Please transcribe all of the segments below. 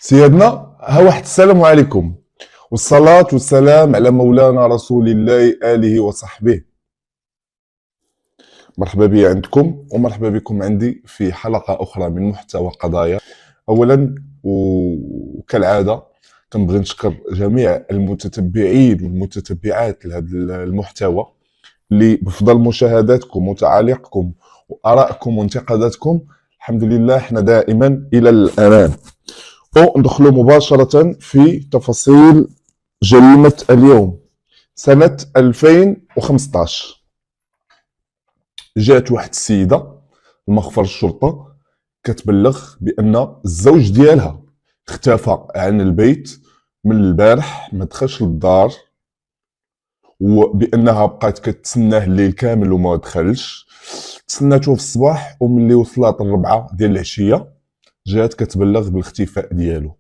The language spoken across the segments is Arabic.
سيادنا، ها واحد السلام عليكم والصلاة والسلام على مولانا رسول الله آله وصحبه. مرحبا بي عندكم ومرحبا بكم عندي في حلقة أخرى من محتوى قضايا. أولا وكالعادة كنبغي نشكر جميع المتتبعين والمتتبعات لهذا المحتوى اللي بفضل مشاهداتكم وتعاليقكم وآرائكم وانتقاداتكم الحمد لله احنا دائما إلى الأمام. وندخل مباشرة في تفاصيل جريمة اليوم. سنة 2015 جات واحد السيدة لمخفر الشرطة كتبلغ بأن الزوج ديالها اختفى عن البيت من البارح، ما دخلش للدار، وبأنها بقات كتسناه الليل كامل وما دخلش. تسناتو في الصباح وملي وصلات 4 ديال العشية جات كتبلغ بالاختفاء ديالو.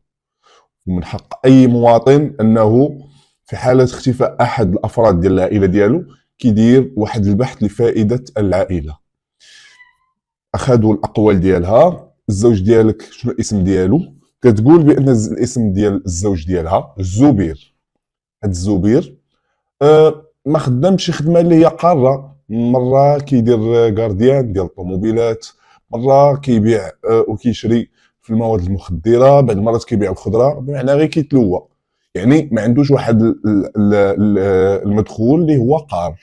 ومن حق اي مواطن انه في حاله اختفاء احد الافراد ديال العائله ديالو كيدير واحد البحث لفائده العائله. اخذوا الاقوال ديالها. الزوج ديالك شنو الاسم ديالو؟ كتقول بان الاسم ديال الزوج ديالها الزبير. هاد الزبير ما خدامش خدمه اللي هي قاره، مره كيدير غارديان ديال الطوموبيلات، مره كيبيع وكيشري في المواد المخدره، بعض المرات كيبيع الخضره، بمعنى غير كيتلوى، يعني ما عندوش واحد المدخول اللي هو قار.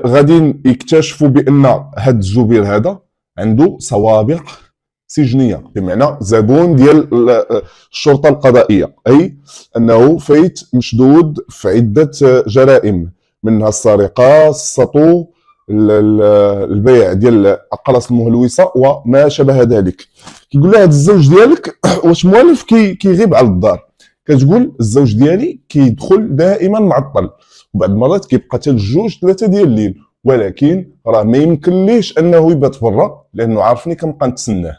غادي يكتشفوا بان هاد الزبير هذا عنده سوابق سجنيه، بمعنى زبون ديال الشرطه القضائيه، اي انه فايت مشدود في عده جرائم، منها السرقه، السطو، البيع ديال اقراص المهلوسه وما شابه ذلك. كيقول لها هذا الزوج ديالك واش موالف كيغيب على الدار؟ كتقول الزوج ديالي كيدخل دائما معطل، وبعض المرات كيبقى حتى الجوج 3 ديال الليل، ولكن راه ما يمكنليش انه يبات برا لانه عارفني كنبقى نتسناه.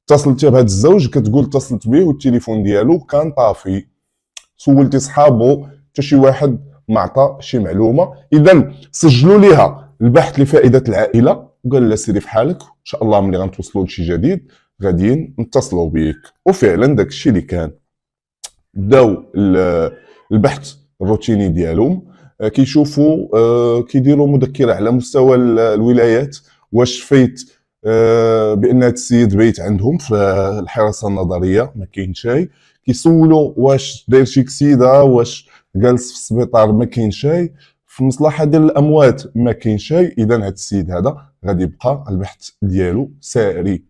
اتصلت بهذا الزوج، كتقول اتصلت به والتليفون ديالو كان طافي. سولتي صحابو حتى شي واحد ما عطى شي معلومه. اذا سجلوا ليها البحث لفائده العائله وقال لها سيري في حالك، ان شاء الله ملي غنتوصلوا لشي جديد غاديين نتصلوا بيك. وفعلا داك الشيء اللي كان. بداو البحث الروتيني ديالهم، كيشوفوا كيديروا مذكره على مستوى الولايات واش فايت بان هذا السيد بيت عندهم في الحراسه النظريه، ما كاين شيء. كيسولوا واش داير شي كسيده، واش جالس في السبيطار، ما كاين شيء. في المصلحه ديال الاموات ما كاين شيء. اذا هذا السيد هذا غادي يبقى البحث ديالو ساري.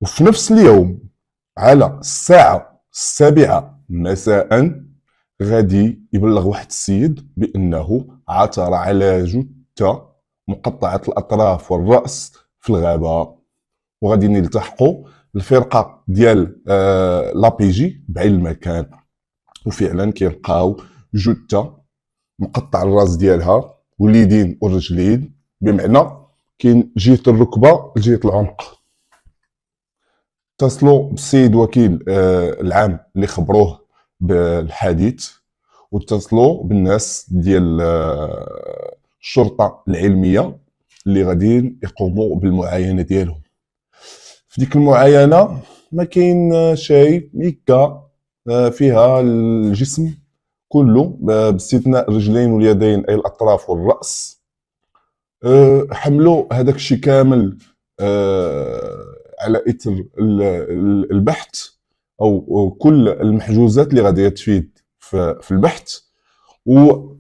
وفي نفس اليوم على الساعه 7 مساء غادي يبلغ واحد السيد بانه عثر على جثه مقطعه الاطراف والراس في الغابه. وغادي يلتحقوا الفرقه ديال لابي جي بعين المكان، وفعلا كيلقاو جثه مقطع الراس ديالها واليدين والرجلين، بمعنى كاين جهه الركبه لجهه العنق. اتصلوا بالسيد وكيل العام اللي خبروه بالحادث، واتصلوا بالناس ديال الشرطه العلميه اللي غاديين يقوموا بالمعاينه ديالهم. في ديك المعاينه ما كاين شيء، ميكا فيها الجسم كله باستثناء الرجلين واليدين اي الاطراف والراس. حملوا هذاك الشيء كامل على اثر البحث او كل المحجوزات اللي غادي تفيد في البحث. وفي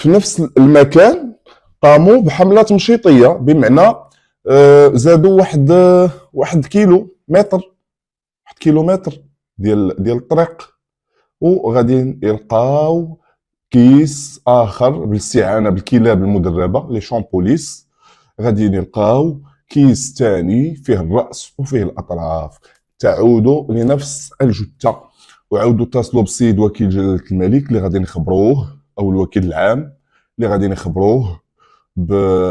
نفس المكان قاموا بحملات مشيطيه، بمعنى زادوا واحد كيلومتر، 1 كيلومتر ديال الطريق، وغادي يلقاو كيس اخر بالاستعانه بالكلاب المدربه لي شون بوليس. غادي يلقاو كيس ثاني فيه الراس وفيه الاطراف، تعود لنفس الجثه. وعاودوا اتصلوا بالسيد وكيل جلاله الملك اللي غادي نخبروه، او الوكيل العام اللي غادي نخبروه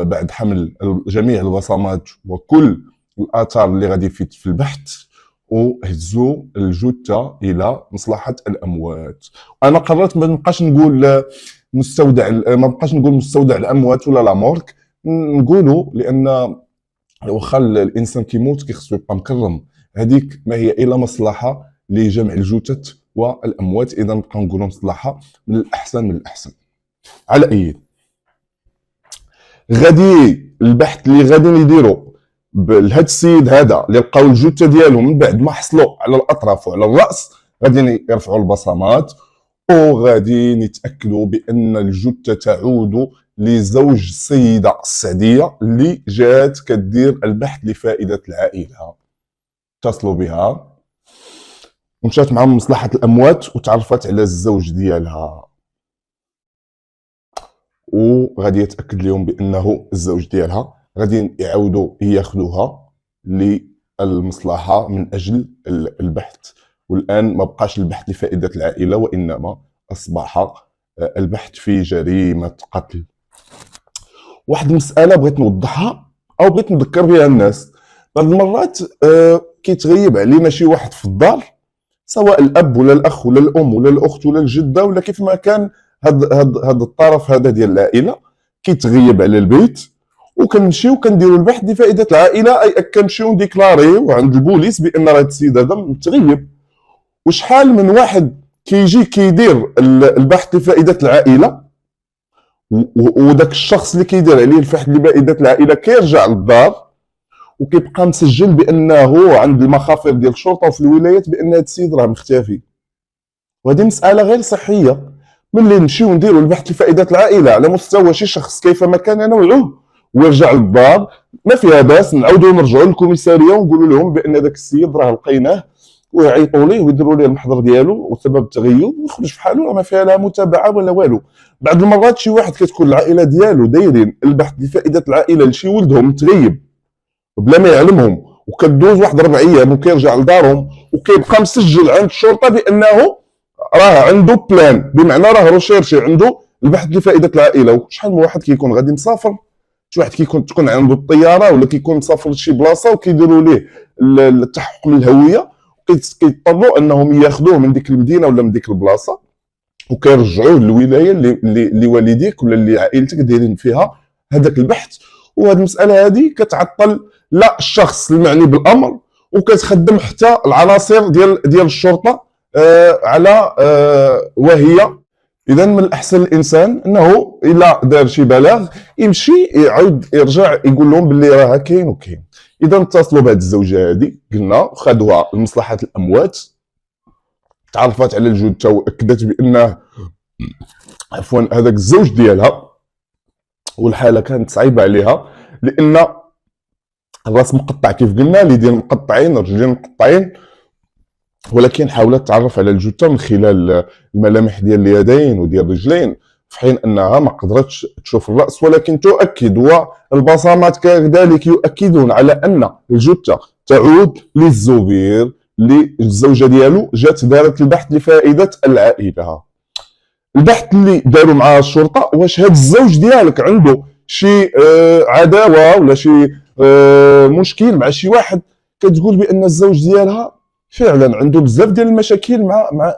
بعد حمل جميع البصمات وكل الاثار اللي غادي في البحث، وهزوا الجثه الى مصلحه الاموات. انا قررت ما نبقاش نقول مستودع الاموات ولا لا مورك، نقولوا لان واخا الانسان كيموت كيخصو يبقى مكرم هذيك ما هي الا مصلحه لجمع الجثث والاموات. اذا نبقى نقولوا مصلحه من الاحسن من الاحسن. على اي غادي البحث اللي غادي نديروا بهذا السيد هذا اللي لقاو الجثه ديالو من بعد ما حصلوا على الاطراف وعلى الراس، غادي يرفعوا البصمات وغادي نتاكدوا بان الجثه تعود لزوج السيده السعديه اللي جات كدير البحث لفائده العائله. اتصلوا بها ومشات مع مصلحه الاموات وتعرفت على الزوج ديالها، وغادي يتاكد لهم بانه الزوج ديالها. غادي يعاودوا ياخذوها للمصلحه من اجل البحث. والان ما بقاش البحث لفائده العائله، وانما اصبح البحث في جريمه قتل. واحد المساله بغيت نوضحها او بغيت نذكر بها الناس. بعض المرات كيتغيب علينا شي واحد في الدار، سواء الاب ولا الاخ ولا الام ولا الاخت ولا الجده ولا كيف ما كان، هاد الطرف هذا ديال العائله كيتغيب على البيت، وكنمشيو كنديروا البحث لفائده العائله، اي كنمشيو نديكلاريو عند البوليس بان راه هاد السيد هذا متغيب. وشحال من واحد كيجي كيدير البحث لفائده العائله، وداك الشخص اللي كيدير عليه البحث لفائده العائله كيرجع للدار وكيبقى مسجل بانه عند المخافر ديال الشرطه وفي الولايات بان هذا السيد راه مختفي. وهذه مساله غير صحيه. ملي نمشيو نديروا البحث لفائده العائله على مستوى شي شخص كيفما كان نوعه ويرجع للدار، ما فيها باس نعاودوا نرجعوا للكوميساريه ونقولوا لهم بان ذاك السيد راه لقيناه، ويعيطوا ليه ويديروا ليه المحضر ديالو وسبب التغيب ويخرج في حاله، ما فيها لا متابعه ولا والو. بعض المرات شي واحد كتكون العائله ديالو دايرين البحث لفائده العائله لشي ولدهم متغيب بلا ما يعلمهم، وكدوز واحد 4 ايام وكيرجع لدارهم وكيبقى مسجل عند الشرطه بانه راه عنده بلان، بمعنى راه روشيرشي عنده البحث لفائده العائله. وشحال من واحد كيكون غادي مسافر، شي واحد تكون عنده الطياره ولا كيكون مسافر لشي بلاصه وكيديروا ليه التحقق من الهويه، كيضطروا انهم ياخذوه من ديك المدينه ولا من ديك البلاصه وكيرجعوه للولايه اللي والديك ولا اللي عائلتك دايرين فيها هذاك البحث. وهذه المساله هذه كتعطل لا الشخص المعني بالامر، وكتخدم حتى العناصر ديال الشرطه على وهي. اذا من الاحسن الانسان انه الا دار شي بلاغ يمشي يعاود يرجع يقول لهم باللي راه كاين وكاين. اذا اتصلوا بهذه الزوجه هذه، قلنا خدوها لمصلحه الاموات، تعرفت على الجثه واكدت بانه عفوا هذاك الزوج ديالها، والحاله كانت صعيبه عليها لان الراس مقطع كيف قلنا، اليدين مقطعين، الرجلين مقطعين، ولكن حاولت تعرف على الجثه من خلال الملامح ديال اليدين وديال الرجلين، في حين انها ما قدرتش تشوف الراس، ولكن تؤكد والبصمات كذلك يؤكدون على ان الجثه تعود للزبير اللي الزوجه ديالو جات دارت البحث لفائده العائله. البحث اللي داروا مع الشرطه، واش هذا الزوج ديالك عنده شي عداوه ولا شي مشكل مع شي واحد؟ كتقول بان الزوج ديالها فعلا عنده بزاف ديال المشاكل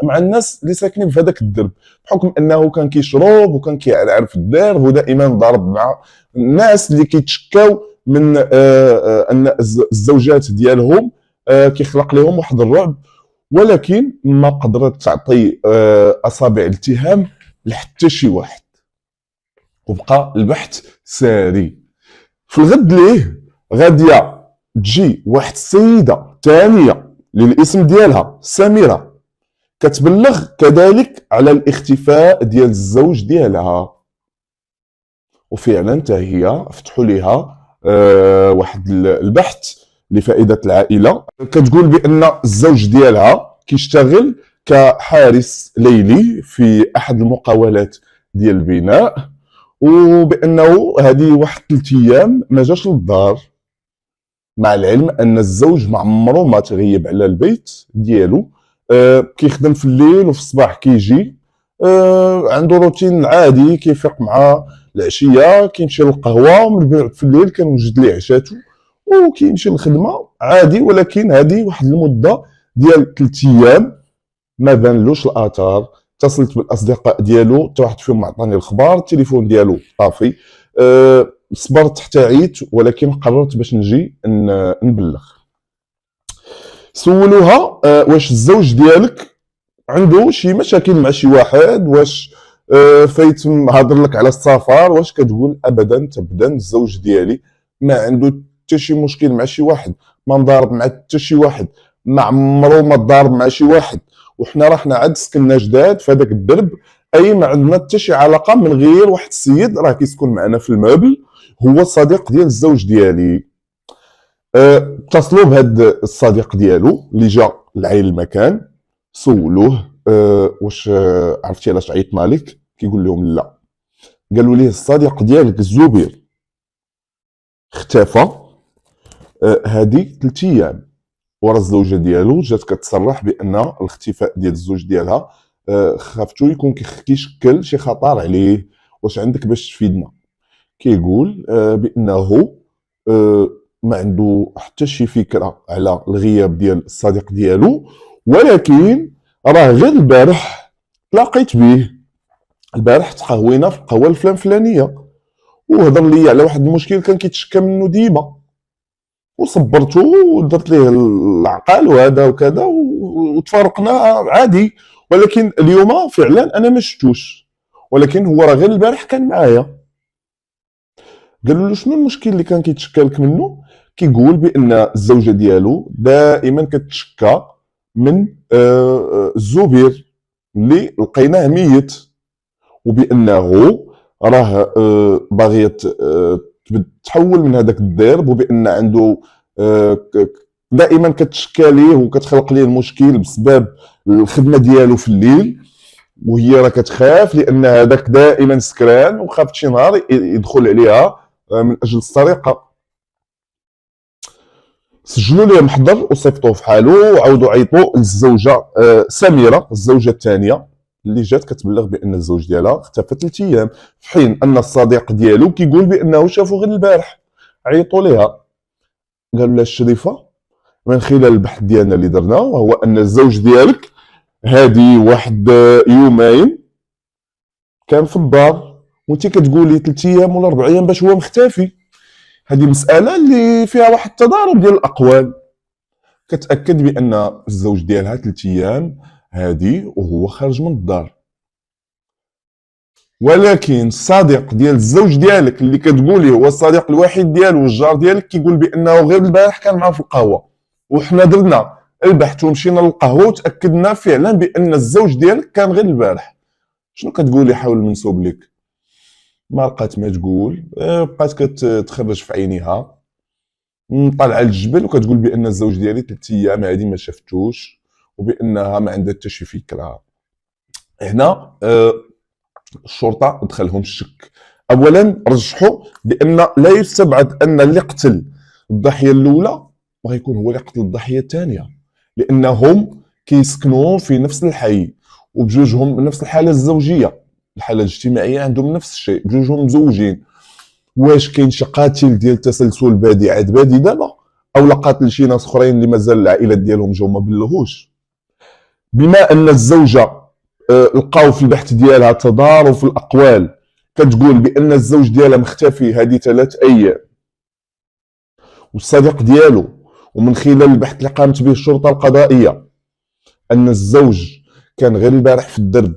مع الناس اللي ساكنين في هذاك الدرب، بحكم انه كان كيشرب وكان كيعرف في الدار ودائما ضارب مع الناس اللي كيتشكاو من ان الزوجات ديالهم كيخلق لهم واحد الرعب، ولكن ما قدرت تعطي اصابع الاتهام لحتى شي واحد، وبقى البحث ساري. في الغد ليه غاديه تجي واحد السيده ثانيه للاسم ديالها سميره كتبلغ كذلك على الاختفاء ديال الزوج ديالها، وفعلا حتى هي فتحوا ليها واحد البحث لفائده العائله. كتقول بان الزوج ديالها كيشتغل كحارس ليلي في احد المقاولات ديال البناء، وبانه هذه واحد 3 ايام ما جاش للدار، مع العلم ان الزوج ما عمره ما تغيب على البيت ديالو. كيخدم في الليل وفي الصباح كيجي، عنده روتين عادي، كيفيق مع العشيه كيمشي للقهوه، ومن بعد في الليل كنوجد ليه عشاتو وكيمشي للخدمه عادي. ولكن هذه واحد المده ديال 3 ايام ما بانلوش الاثار. اتصلت بالاصدقاء ديالو، حتى واحد فيهم عطاني الخبر، التليفون ديالو طافي. صبرت حتى عيت، ولكن قررت باش نجي نبلغ. سولوها واش الزوج ديالك عنده شي مشاكل مع شي واحد، واش فايت هضر لك على السفر، واش كتقول ابدا تبدا الزوج ديالي ما عنده حتى شي مشكل مع شي واحد، ما مضارب مع حتى شي واحد، ما عمرو ما ضارب مع شي واحد، وحنا راه عاد سكننا جداد في هذاك الدرب، اي ما عندنا حتى شي علاقه من غير واحد السيد راه كيسكن معنا في المبل، هو الصديق ديال الزوج ديالي. اتصلوا بهذا الصديق ديالو اللي جا لعين المكان، سولوه واش عرفتي علاش عيطنا لك؟ كيقول لهم لا. قالوا ليه الصديق ديالك الزبير اختفى هذه 3 ايام، ورا الزوجه ديالو جات كتصرح بان الاختفاء ديال الزوج ديالها خافتو يكون كيشكل شي خطر عليه، واش عندك باش تفيدنا؟ كيقول بانه ما عنده حتى شي فكره على الغياب ديال الصديق ديالو، ولكن راه غير البارح تلاقيت به، البارح تقهوينا في القهوه الفلانيه، وهضر لي على واحد المشكل كان كيتشكى منه ديما، وصبرته ودرت ليه العقل وهذا وكذا وتفارقنا عادي، ولكن اليوم فعلا انا ما شفتوش، ولكن هو راه غير البارح كان معايا. قالوا له شنو المشكل اللي كان كيتشكى لك منه؟ كيقول بان الزوجه ديالو دائما كتشكى من الزبير اللي لقيناه ميت، وبانه راه باغيه تحول من هذاك الدرب، وبان عنده دائما كتشكى ليه وكتخلق ليه المشكل بسبب الخدمه ديالو في الليل، وهي راه كتخاف لان هذاك دائما سكران وخافت شي نهار يدخل عليها من اجل السرقه. سجلوا ليه محضر وصيفطوه في حاله، وعاودوا عيطوا للزوجه سميره الزوجه الثانيه اللي جات كتبلغ بان الزوج ديالها اختفى 3 ايام، في حين ان الصديق ديالو كيقول بانه شافو غير البارح. عيطوا ليها قالوا لها الشريفه من خلال البحث ديالنا اللي درناه وهو ان الزوج ديالك هادي واحد يومين كان في الدار، وانت كتقولي 3 ايام ولا 4 ايام باش هو مختفي. هذه مساله اللي فيها واحد التضارب ديال الاقوال. كتاكد بان الزوج ديالها 3 ايام هادي وهو خارج من الدار، ولكن الصديق ديال الزوج ديالك اللي كتقولي هو الصديق الوحيد ديالو والجار ديالك كيقول بانه غير البارح كان معاه في القهوه، وحنا درنا البحث ومشينا للقهوه وتاكدنا فعلا بان الزوج ديالك كان غير البارح. شنو كتقولي حول المنسوب لك؟ ما لقات ما تقول، بقات كتخرج في عينيها، طالعه للجبل وكتقول بان الزوج ديالي 3 ايام هادي ما شفتوش، وبانها ما عندها حتى شي فكره. هنا الشرطه دخلهم الشك. اولا رجحوا بان لا يستبعد ان اللي قتل الضحيه الاولى غيكون هو اللي قتل الضحيه الثانيه، لانهم كيسكنوا في نفس الحي وبجوجهم نفس الحاله الزوجيه، الحاله الاجتماعيه عندهم نفس الشيء، بجوجهم مزوجين. واش كاين شي قاتل ديال التسلسل بادي عاد بادي دابا، او لا قاتل شي ناس اخرين اللي مازال العائلات ديالهم جاو ما بلغوش؟ بما ان الزوجه لقاو في البحث ديالها تضارب في الاقوال، كتقول بان الزوج ديالها مختفي هذه 3 ايام، والصديق ديالو ومن خلال البحث اللي قامت به الشرطه القضائيه ان الزوج كان غير البارح في الدرب،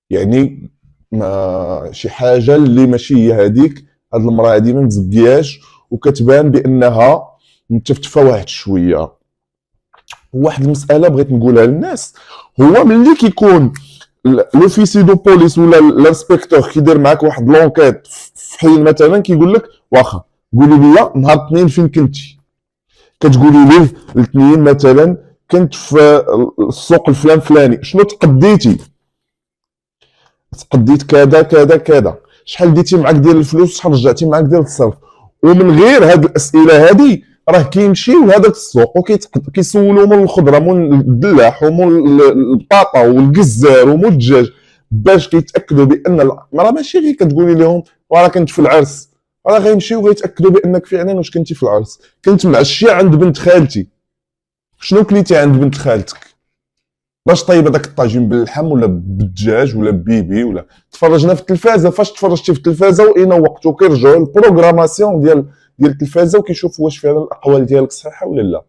يعني ما شي حاجه اللي ماشي هي هذيك. هاد المراه هادي ما مزكياش وكتبان بانها متفتفه واحد شويه. واحد المساله بغيت نقولها للناس، هو ملي كيكون لوفيسي دو بوليس ولا الانسبكتور كيدير معاك واحد لونكيت في حي مثلا، كيقول لك واخا قولي لي نهار الاثنين فين كنتي، كتقولي ليه الاثنين مثلا كنت في السوق الفلاني، شنو تقديتي؟ تقديت كذا كذا كذا، شحال ديتي معاك ديال الفلوس، شحال رجعتي معاك ديال الصرف. ومن غير هاد الاسئله هادي راه كيمشيو لهذاك السوق وكيسولوا من الخضره من الدلاح ومن البطاطا والقزار ومن الدجاج باش كيتاكدوا بان راه ماشي غير كتقولي لهم راه كنت في العرس، راه غيمشيو وغيتاكدوا بانك فعلا واش كنتي في العرس. كنت معشيه عند بنت خالتي، شنو كليتي عند بنت خالتك؟ باش طيب هذاك الطاجين باللحم ولا بالدجاج ولا بيبي ولا تفرجنا في التلفازه؟ فاش تفرجتي في التلفازه واين وقتو كيرجعوا البروغراماسيون ديال التلفازه وكيشوفوا واش فعلا الاقوال ديالك صحيحه ولا لا.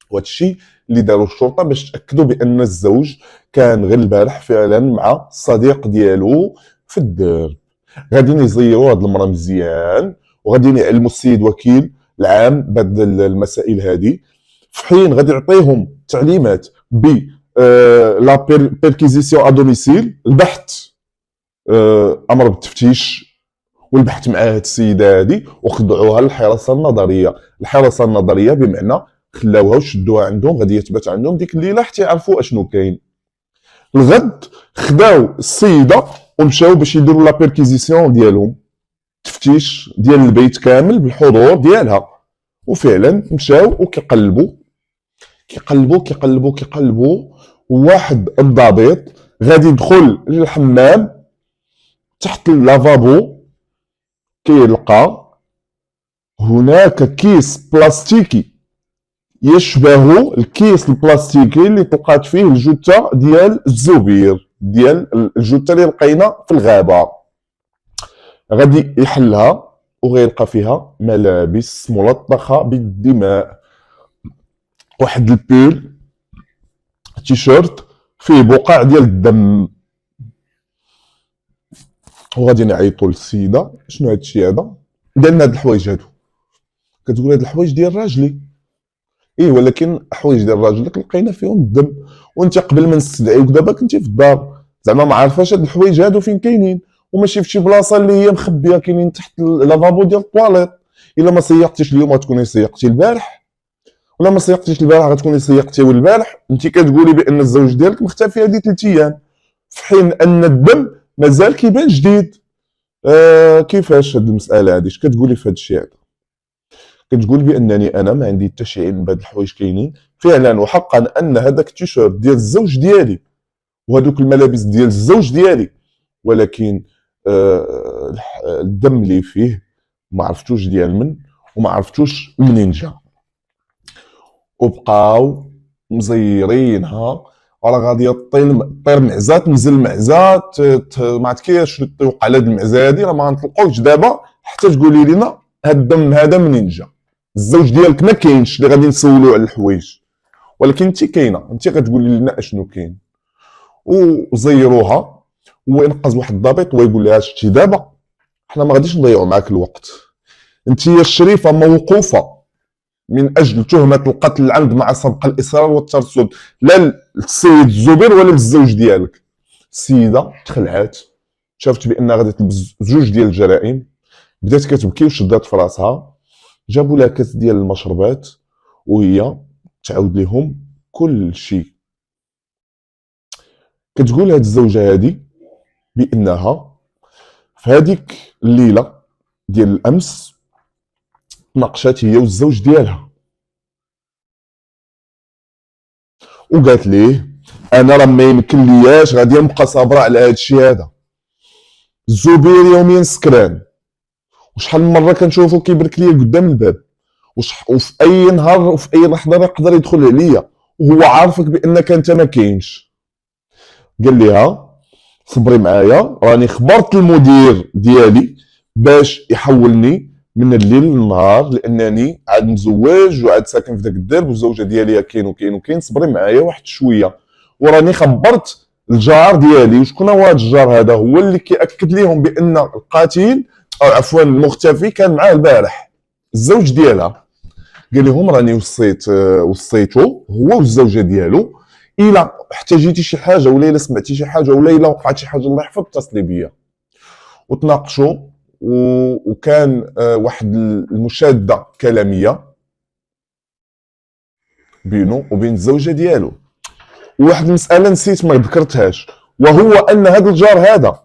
وهذا الشيء اللي داروا الشرطه باش تاكدوا بان الزوج كان غير البارح فعلا مع الصديق ديالو في الدرب. غاديين يزيروا هاد المراه مزيان، وغاديين يعلموا السيد وكيل العام بهاد المسائل هذه، في حين غادي يعطيهم تعليمات ب لا بيركيزيسيون ا دوميسيل، البحث امر بالتفتيش والبحث مع هاد السيده هادي، وخضعوها للحراسه النظريه. الحراسه النظريه بمعنى خلاوها وشدوها عندهم، غادي يثبت عندهم ديك الليله حتى يعرفوا اشنو كاين. الغد خداو السيده ومشاو باش يديروا لا بيركيزيسيون ديالهم، تفتيش ديال البيت كامل بالحضور ديالها. وفعلا مشاو وكيقلبوا كيقلبوا كيقلبوا كيقلبوا، وواحد الضابط غادي يدخل للحمام تحت اللافابو، كيلقى هناك كيس بلاستيكي يشبه الكيس البلاستيكي اللي طلقات فيه الجثه ديال الزبير، ديال الجثه اللي لقينا في الغابه. غادي يحلها وغيلقى فيها ملابس ملطخه بالدماء، واحد البول تيشيرت فيه بقع ديال الدم. وغادي نعيطوا للسيده، شنو هاد الشيء هذا؟ ديالنا هاد الحوايج هادو. كتقول هاد الحوايج ديال راجلي. ولكن حوايج ديال راجلك لقينا فيهم الدم، وانت قبل ما نستدعيوك دابا كنتي في الدار، زعما ما عارفاش هاد الحوايج هادو فين كاينين، وماشي في شي بلاصه اللي هي مخبيه، كاينين تحت اللافابو ديال الطواليط. الا ما سيقتيش اليوم غتكوني سيقتي البارح، ولا ما سيقتيش البارح غتكوني سيقتي البارح. انت كتقولي بان الزوج ديالك مختفي هذه 3 ايام، في حين ان الدم مازال كيبان جديد. كيفاش هاد المساله هادي؟ اش كتقولي في هاد الشيء هذا؟ كتقول بانني انا ما عندي حتى شي علم بهاد الحوايج كاينين فعلا وحقا، ان هذاك التيشيرت ديال الزوج ديالي وهذوك الملابس ديال الزوج ديالي، ولكن الدم اللي فيه ما عرفتوش ديال من، وما عرفتوش منين جا. وبقاو مزيرينها، راه غادي طير معزه تنزل معزه، ما عرفت كيفاش توقع لهاد المعزه هادي، راه ما غنطلقوش دابا حتى تقولي لنا هاد الدم هذا منين جا. الزوج ديالك ما كاينش اللي غادي نسولو على الحوايج، ولكن انت كاينه، انت غتقولي لنا اشنو كاين. وزيروها، وينقز واحد الضابط ويقول لها شتي دابا حنا ما غاديش نضيعوا معاك الوقت، انت يا الشريفه موقوفه من اجل تهمه القتل العمد مع سبق الاصرار والترصد، لا للسيد الزبير ولا للزوج ديالك. السيده تخلعات، شافت بان غادي تلبس زوج ديال الجرائم، بدات كتبكي وشدات في راسها. جابوا لها كاس ديال المشروبات وهي تعاود لهم كل شيء. كتقول هاد الزوجه هادي بانها في هذيك الليله ديال الامس تناقشات هي والزوج ديالها، وقالت ليه انا راه ما يمكن لياش غادي نبقى صابره على هذا الشيء هذا. الزبير يوميا سكران، وشحال من مره كنشوفو كيبرك ليا قدام الباب، وفي اي نهار وفي اي لحظه يقدر يدخل عليا، وهو عارفك بانك انت ما كاينش. قال ليها صبري معايا، راني خبرت المدير ديالي باش يحولني من الليل للنهار، لانني عاد مزوج وعاد ساكن في داك الدرب، والزوجه ديالي كاين وكاين وكاين. صبري معايا واحد شويه. وراني خبرت الجار ديالي، وشكون هو هذا الجار هذا؟ هو اللي كيأكد ليهم بان القاتل او عفوا المختفي كان معاه البارح، الزوج ديالها. قال لهم راني وصيته هو والزوجه ديالو، الا احتاجيتي شي حاجه ولا الا سمعتي شي حاجه ولا الا وقعت شي حاجه الله يحفظ اتصلي بيا. وتناقشوا، وكان واحد المشاده كلاميه بينه وبين الزوجه ديالو. وواحد المساله نسيت ما ذكرتهاش، وهو ان هذا الجار هذا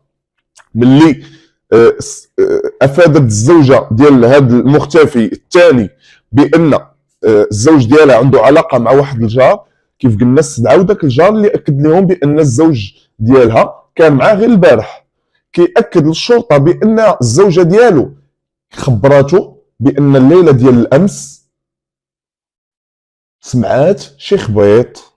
ملي افادت الزوجه ديال هذا المختفي الثاني بان الزوج ديالها عنده علاقه مع واحد الجار، كيف قلنا استدعاو داك الجار اللي اكد لهم بان الزوج ديالها كان معاه غير البارح. كيأكد للشرطه بان الزوجه ديالو خبراته بان الليله ديال الامس سمعات شي خبيط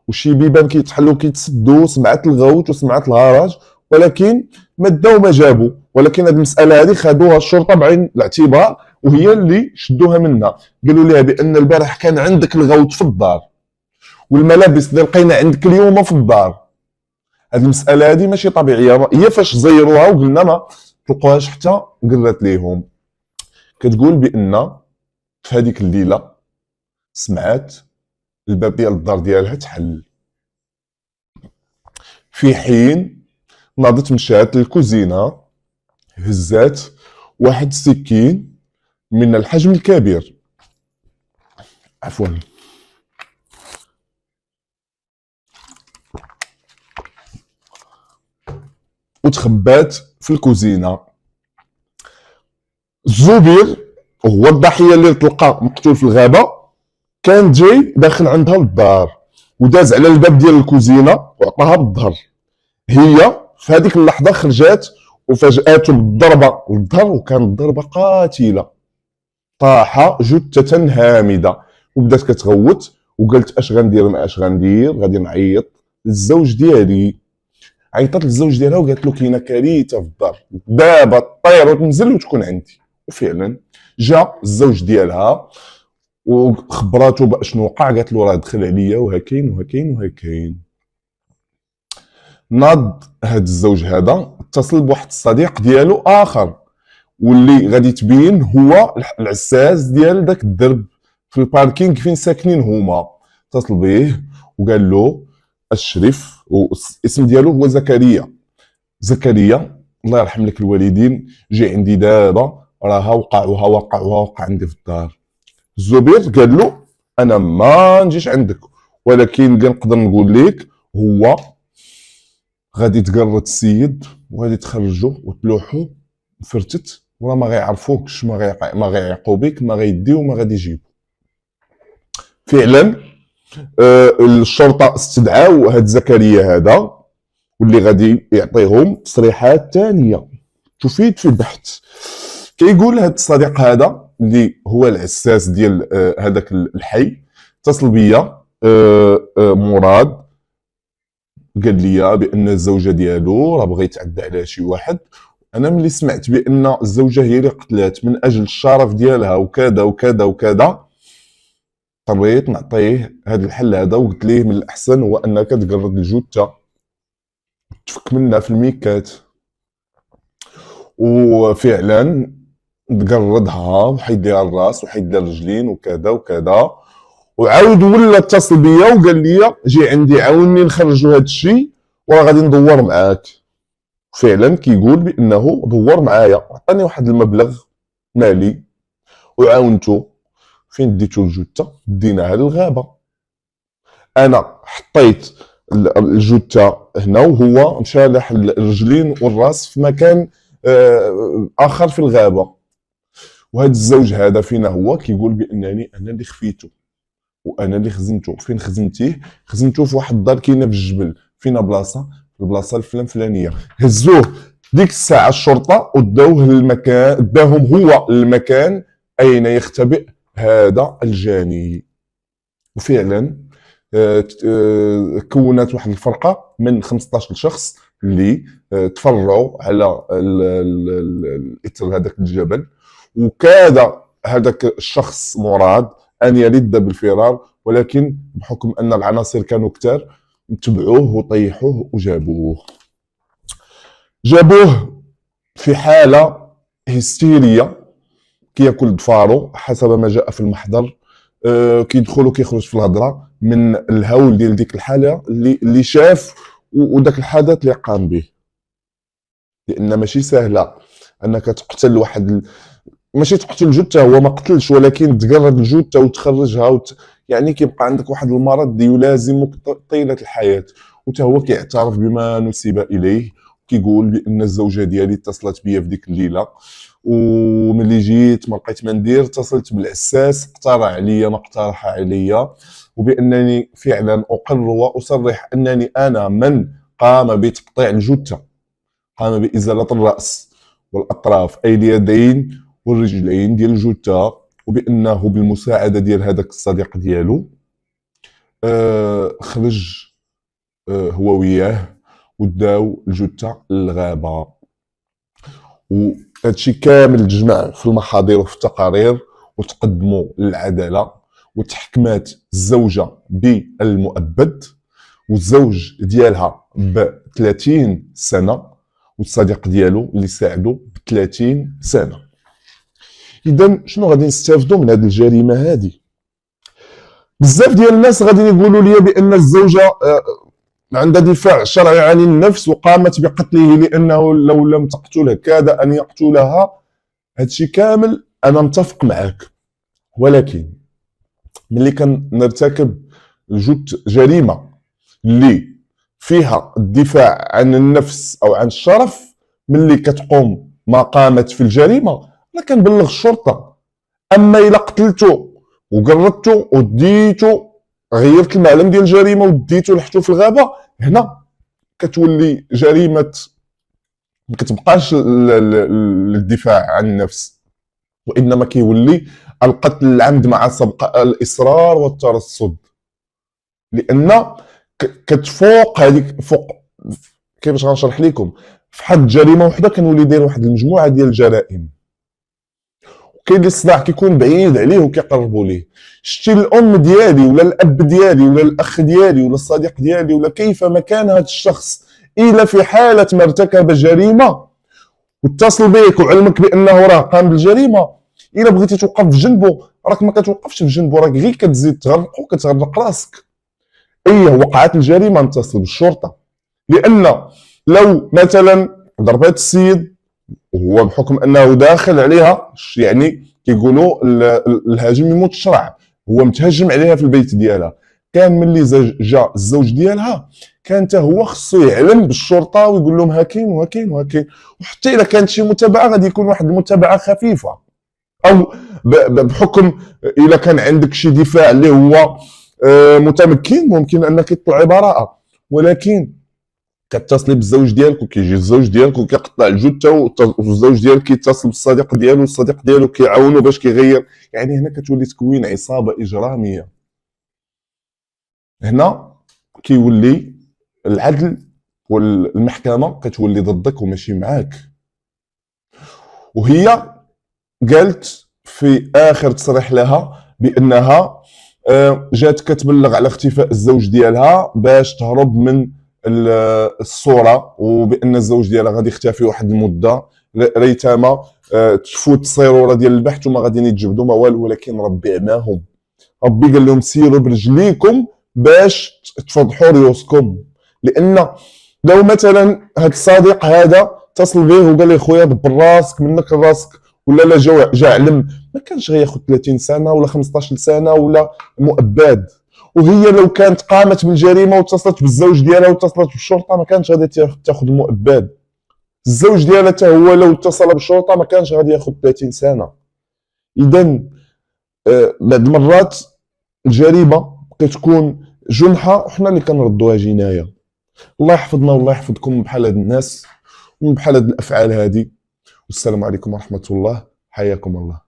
وشي بيبان كيتحلوا كيتسدوا، سمعت الغوت وسمعت الهراج، ولكن ما داو ما جابوا. ولكن هذه المساله هذه خدوها الشرطه بعين الاعتبار، وهي اللي شدوها منها. قالوا لها بان البارح كان عندك الغوت في الدار، والملابس اللي لقينا عندك اليوم في الدار. هذه المساله هذه ماشي طبيعيه، هي فاش زيروها وقلنا ما تلقوهاش حتى قرات ليهم. كتقول بان في هذيك الليله سمعات الباب ديال الدار ديالها تحل، في حين ناضت مشات للكوزينه هزات واحد السكين من الحجم الكبير، عفوا، وتخبات في الكوزينه. الزبير هو الضحيه اللي تلقى مقتول في الغابه، كان جاي داخل عندها للدار وداز على الباب ديال الكوزينه وعطاها بالظهر. هي في هذيك اللحظه خرجات وفاجاته بالضربه للظهر، وكانت ضربه قاتله. طاح جثه هامده وبدات كتغوت وقالت اش غندير مع اش غندير، غادي نعيط للزوج ديالي. عيطت للزوج ديالها وقالت له كاينه كارثه في الدار، دابا طير وتنزل وتكون عندي. وفعلا جا الزوج ديالها وخبراته باشنو وقع، قالت له راه دخل عليا وهكاين وهكاين وهكاين. ناض هاد الزوج هذا اتصل بواحد الصديق ديالو اخر، واللي غادي تبين هو العساس ديال داك الدرب في الباركينغ فين ساكنين هما. اتصل به وقال له الشريف، والاسم ديالو هو زكريا. زكريا الله يرحم لك الوالدين، جي عندي دابا راها وقع عندي في الدار. الزبير قال له انا ما نجيش عندك، ولكن اللي نقدر نقول لك هو غادي تقرد السيد وغادي تخرجوا وتلوحوا فرتت، وراه ما غيعرفوكش، ما غيعيقوا بك، ما غيديو، ما غادي يجيبوا. فعلا الشرطه استدعاو هاد زكريا هذا، واللي غادي يعطيهم تصريحات ثانيه تفيد في البحث. كيقول هاد الصديق هذا اللي هو العساس ديال هذاك الحي، اتصل بيا مراد، قال لي بان الزوجه ديالو راه بغى يتعدى على شي واحد. انا ملي سمعت بان الزوجه هي اللي قتلات من اجل الشرف ديالها وكذا وكذا وكذا، اضطريت نعطيه هذا الحل هذا، وقلت ليه من الاحسن هو انك تقرد الجثه تفك منها في الميكات. وفعلا تقردها وحيد لها الراس وحيد لها الرجلين وكذا وكذا، وعاود ولا اتصل بيا وقال لي جي عندي عاوني نخرجوا هذا الشيء وراه غادي ندور معاك. فعلا كيقول بانه دور معايا، عطاني واحد المبلغ مالي وعاونته. فين ديتو الجثه؟ ديناها للغابه. انا حطيت الجثه هنا وهو مشى لاح الرجلين والراس في مكان اخر في الغابه. وهذا الزوج هذا فينا هو كيقول بانني انا اللي خفيته وانا اللي خزنته. فين خزنتيه؟ خزنته في واحد الدار كاينه في الجبل، فينا بلاصه، البلاصه الفلانيه. هزوه ديك الساعه الشرطه وداوه للمكان، داهم هو المكان اين يختبئ هذا الجاني. وفعلا كونت واحد الفرقه من 15 شخص اللي تفرعوا على اثر هذاك الجبل، وكاد هذاك الشخص مراد ان يلد بالفرار، ولكن بحكم ان العناصر كانوا كثار تبعوه وطيحوه وجابوه. جابوه في حاله هستيريه كياكل ضفارو حسب ما جاء في المحضر. كيدخل وكيخرج في الهضره من الهول ديال ديك الحاله اللي شاف وداك الحدث اللي قام به. لان ماشي سهله انك تقتل واحد ماشي تقتل جثه، هو ما قتلش، ولكن تقرب الجثه وتخرجها يعني كيبقى عندك واحد المرض اللي يلازمك طيله الحياه. وتا هو كيعترف بما نسب اليه، كيقول بان الزوجه ديالي اتصلت بيا في ديك الليله، وملي جيت ما لقيت ما ندير، اتصلت بالعساس اقترح عليا ما اقترح عليا، وبانني فعلا اقر واصرح انني انا من قام بتقطيع الجثه، قام بازاله الراس والاطراف اي اليدين والرجلين ديال الجثه، وبانه بالمساعده ديال هذاك الصديق ديالو خرج هو وياه وداو الجثه للغابه. وهادشي كامل تجمع في المحاضر وفي التقارير وتقدموا للعداله، وتحكمات الزوجه بالمؤبد، والزوج ديالها ب 30 سنه، والصديق ديالو اللي ساعدو ب 30 سنه. اذا شنو غادي نستافدوا من هذه الجريمه هذه؟ بزاف ديال الناس غادي يقولوا لي بان الزوجه عندها دفاع شرعي عن النفس وقامت بقتله لانه لو لم تقتله كاد ان يقتلها. هادشي كامل انا متفق معك، ولكن ملي كنرتكب جريمه اللي فيها الدفاع عن النفس او عن الشرف، ملي كتقوم ما قامت في الجريمه انا كنبلغ الشرطه. اما الا قتلته وقرضته وديته، غيرت المعلم ديال الجريمه وديته لحتو في الغابه، هنا كتولي جريمه، ما كتبقاش الدفاع عن النفس، وانما كيولي القتل العمد مع سبق الاصرار والترصد. لان كتفوق هذيك فوق، كيفاش غنشرح لكم، في حد جريمه وحده كنولي داير واحد المجموعه ديال الجرائم. كاين اللي الصداع كيكون بعيد عليه وكيقربوا ليه. شتي الام ديالي ولا الاب ديالي ولا الاخ ديالي ولا الصديق ديالي ولا كيفما كان هذا الشخص، الا في حاله ما ارتكب جريمه واتصل بك وعلمك بانه راه قام بالجريمه، الا بغيتي توقف في جنبه راك ما كتوقفش في جنبه، راك غير كتزيد تغرق وكتغرق راسك. وقعت الجريمه نتصل بالشرطه. لان لو مثلا ضربات السيد وهو بحكم انه داخل عليها، يعني كيقولوا الهاجم يموت الشرع، هو متهجم عليها في البيت ديالها، كان ملي جا الزوج ديالها كان حتى هو خصو يعلم بالشرطه ويقول لهم هاكين وهاكين وهاكين. وحتى الا كانت شي متابعه غادي يكون واحد المتابعه خفيفه، او بحكم الا كان عندك شي دفاع اللي هو متمكن ممكن انك تطلعي براءه. ولكن كتصلي بالزوج ديالك وكيجي الزوج ديالك وكيقطع الجثه، والزوج ديالك كيتصل بالصديق ديالو والصديق ديالو كيعاونو باش كيغير، يعني هنا كتولي تكوين عصابه اجراميه. هنا كيولي العدل والمحكمه كتولي ضدك وماشي معاك. وهي قالت في اخر تصريح لها بانها جات كتبلغ على اختفاء الزوج ديالها باش تهرب من الصوره، وبان الزوج ديالها غادي يختفي واحد المده ريتما تفوت الصيروره ديال البحث وما غاديين يتجبدوا ما والو. ولكن ربي عماهم، ربي قال لهم سيروا برجليكم باش تفضحوا ريوسكم. لان لو مثلا هذا الصديق هذا اتصل به وقال لي خويا دبر راسك منك لراسك، ولا لا جا علم، ما كانش غياخذ 30 سنه ولا 15 سنه ولا مؤبد. وهي لو كانت قامت بالجريمه واتصلت بالزوج ديالها واتصلت بالشرطه ما كانش غادي تاخذ المؤبد. الزوج ديالها حتى هو لو اتصل بالشرطه ما كانش غادي ياخذ 30 سنه. اذا بعض المرات الجريمه كتكون جنحه وحنا اللي كنردوها جنايه. الله يحفظنا والله يحفظكم بحال هاد الناس وبحال هاد الافعال هذه. والسلام عليكم ورحمه الله، حياكم الله.